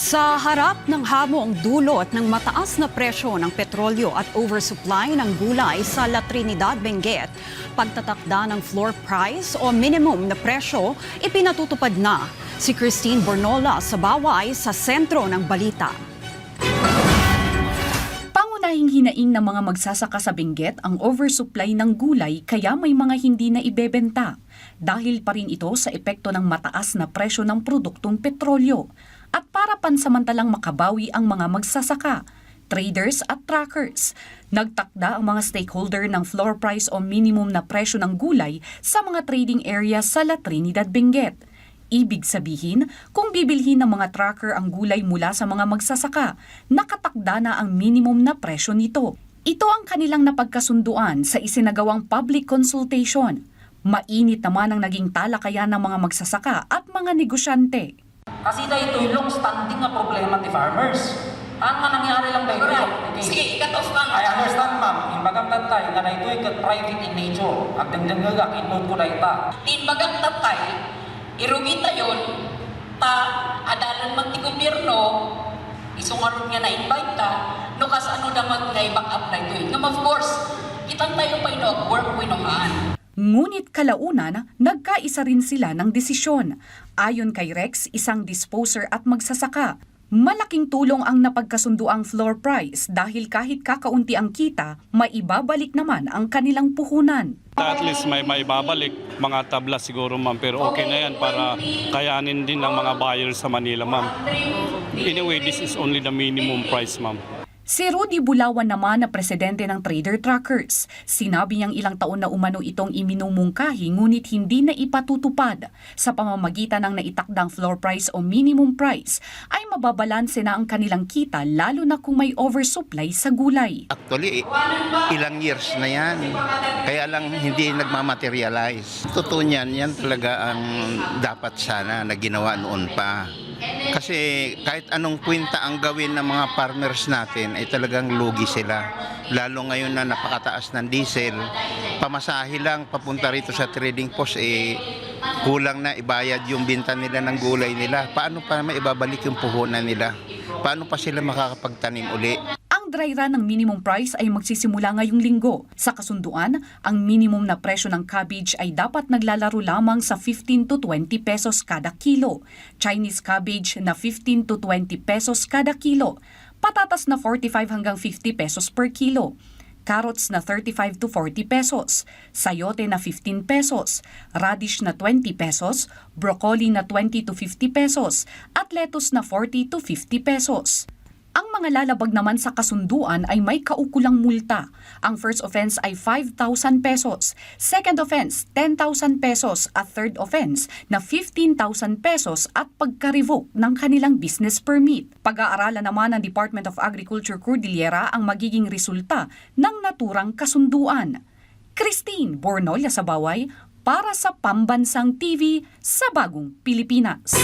Sa harap ng hamong dulot ng mataas na presyo ng petrolyo at oversupply ng gulay sa La Trinidad, Benguet, pagtatakda ng floor price o minimum na presyo ipinatutupad na. Si Christine Bornola sa Baway sa sentro ng balita. Pangunahing hinaing ng mga magsasaka sa Benguet ang oversupply ng gulay kaya may mga hindi na ibebenta. Dahil pa rin ito sa epekto ng mataas na presyo ng produktong petrolyo. At para pansamantalang makabawi ang mga magsasaka, traders at trackers, nagtakda ang mga stakeholder ng floor price o minimum na presyo ng gulay sa mga trading area sa La Trinidad, Benguet. Ibig sabihin, kung bibilhin ng mga tracker ang gulay mula sa mga magsasaka, nakatakda na ang minimum na presyo nito. Ito ang kanilang napagkasunduan sa isinagawang public consultation. Mainit naman ang naging talakayan ng mga magsasaka at mga negosyante. Kasi ito yung long-standing na problema ng farmers. Ang nangyari lang ba ito? Sige, cut off lang. I understand, ma'am. Imbagang tatay, nga na ito ay private in nature. At dengdengagak, inod ko na ita. Tinbagang tatay, irugita yon ta adalan magti-gobyerno, isungarot nga na-invite ta, no kas ano naman nga i-back up na ito. No, of course, kitang tayo pa ino, work winohan. Ngunit kalaunan, nagkaisa rin sila ng desisyon. Ayon kay Rex, isang disposer at magsasaka, malaking tulong ang napagkasunduang floor price dahil kahit kakaunti ang kita, maibabalik naman ang kanilang puhunan. At least may maibabalik, mga tabla siguro ma'am, pero okay na yan para kayanin din ng mga buyers sa Manila ma'am. Anyway, this is only the minimum price ma'am. Si Rudy Bulawan naman na presidente ng Trader Trackers, sinabi niyang ilang taon na umano itong iminumungkahi ngunit hindi na ipatutupad. Sa pamamagitan ng naitakdang floor price o minimum price ay mababalanse na ang kanilang kita lalo na kung may oversupply sa gulay. Actually, ilang years na yan. Kaya lang hindi nagmamaterialize. Totoo niyan, yan talaga ang dapat sana na ginawa noon pa. Kasi kahit anong kwenta ang gawin ng mga farmers natin ay talagang lugi sila. Lalo ngayon na napakataas ng diesel, pamasahe lang papunta rito sa trading post kulang na ibayad yung binta nila ng gulay nila. Paano pa maibabalik yung puhunan nila? Paano pa sila makakapagtanim uli? Ang dry run ng minimum price ay magsisimula ngayong linggo. Sa kasunduan, ang minimum na presyo ng cabbage ay dapat naglalaro lamang sa 15 to 20 pesos kada kilo. Chinese cabbage na 15 to 20 pesos kada kilo. Patatas na 45 hanggang 50 pesos per kilo. Carrots na 35 to 40 pesos. Sayote na 15 pesos. Radish na 20 pesos. Broccoli na 20 to 50 pesos. At lettuce na 40 to 50 pesos. Ang mga lalabag naman sa kasunduan ay may kaukulang multa. Ang first offense ay 5,000 pesos, second offense 10,000 pesos at third offense na 15,000 pesos at pagka-revoke ng kanilang business permit. Pag-aaralan naman ng Department of Agriculture Cordillera ang magiging resulta ng naturang kasunduan. Christine Bornola sa Baway para sa Pambansang TV sa Bagong Pilipinas.